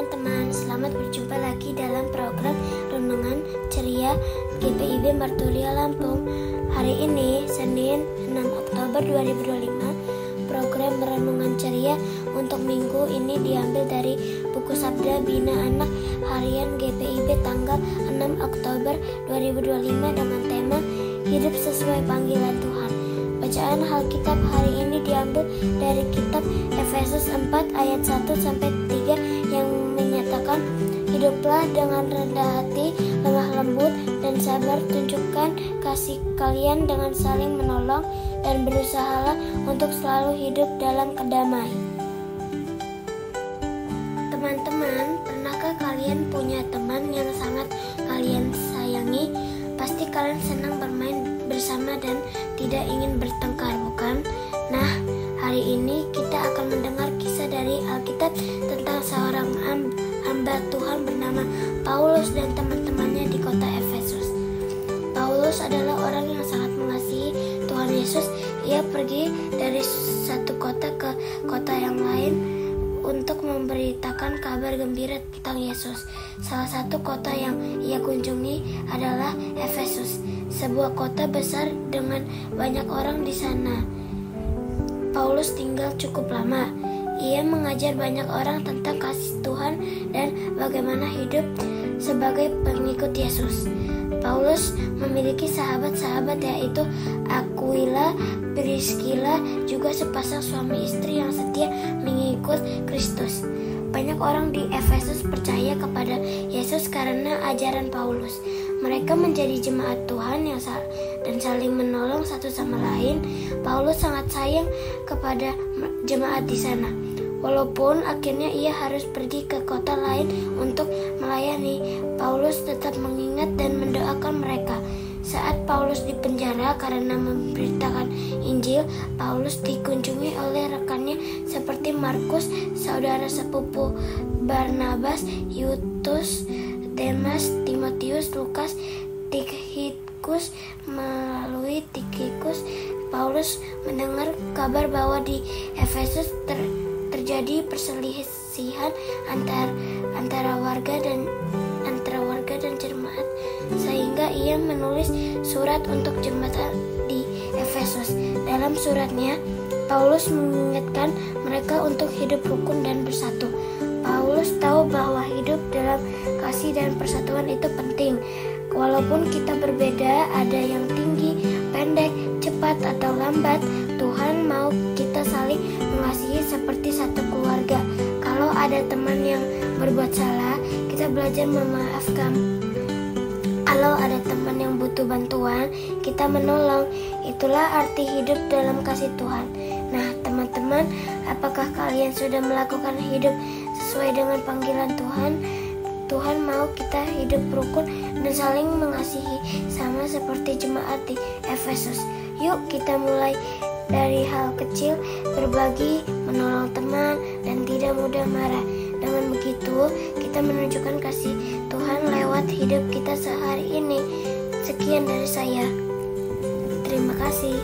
teman-teman, selamat berjumpa lagi dalam program Renungan Ceria GPIB Marturia Lampung. Hari ini, Senin 6 Oktober 2025, program Renungan Ceria untuk minggu ini diambil dari buku Sabda Bina Anak Harian GPIB tanggal 6 Oktober 2025 dengan tema Hidup Sesuai Panggilan Tuhan. Bacaan Alkitab hari ini diambil dari kitab Efesus 4 ayat 1-3 yang menyatakan, hiduplah dengan rendah hati, lemah lembut, dan sabar, tunjukkan kasih kalian dengan saling menolong, dan berusahalah untuk selalu hidup dalam kedamaian. Teman-teman, pernahkah kalian punya teman yang sangat kalian sayangi? Pasti kalian senang bermain bersama dan tidak ingin bertengkar, bukan? Nah, hari ini kita akan mendengar kisah dari Alkitab tentang seorang hamba Tuhan bernama Paulus dan teman-temannya di kota Efesus. Paulus adalah orang yang sangat mengasihi Tuhan Yesus. Ia pergi dari satu kota ke kota yang lain untuk memberitakan kabar gembira tentang Yesus. Salah satu kota yang ia kunjungi adalah Efesus, sebuah kota besar dengan banyak orang di sana. Paulus tinggal cukup lama. Ia mengajar banyak orang tentang kasih Tuhan dan bagaimana hidup sebagai pengikut Yesus. Paulus memiliki sahabat-sahabat, yaitu Aquila, Priscilla, juga sepasang suami istri yang setia mengikut Kristus. Banyak orang di Efesus percaya kepada Yesus karena ajaran Paulus. Mereka menjadi jemaat Tuhan dan saling menolong satu sama lain. Paulus sangat sayang kepada jemaat di sana. Walaupun akhirnya ia harus pergi ke kota lain untuk melayani, Paulus tetap mengingat dan mendoakan mereka. Saat Paulus dipenjara karena memberitakan Injil, Paulus dikunjungi oleh rekannya seperti Markus, saudara sepupu Barnabas, Yutus, Demas, Timotius, Lukas, Tikhikus. Melalui Tikhikus, Paulus mendengar kabar bahwa di Efesus terjadi perselisihan antara warga dan jemaat, sehingga ia menulis surat untuk jemaat di Efesus. Dalam suratnya, Paulus mengingatkan mereka untuk hidup rukun dan bersatu. Paulus tahu bahwa hidup dalam kasih dan persatuan itu penting. Walaupun kita berbeda, ada yang tinggi, pendek, cepat atau lambat, Tuhan mau kita saling mengasihi seperti satu keluarga. Kalau ada teman yang berbuat salah, kita belajar memaafkan. Kalau ada teman yang butuh bantuan, kita menolong. Itulah arti hidup dalam kasih Tuhan. Nah, teman-teman, apakah kalian sudah melakukan hidup sesuai dengan panggilan Tuhan? Tuhan mau kita hidup rukun dan saling mengasihi sama seperti jemaat di Efesus. Yuk kita mulai dari hal kecil, berbagi, menolong teman, dan tidak mudah marah. Dengan begitu, kita menunjukkan kasih Tuhan lewat hidup kita sehari ini. Sekian dari saya. Terima kasih.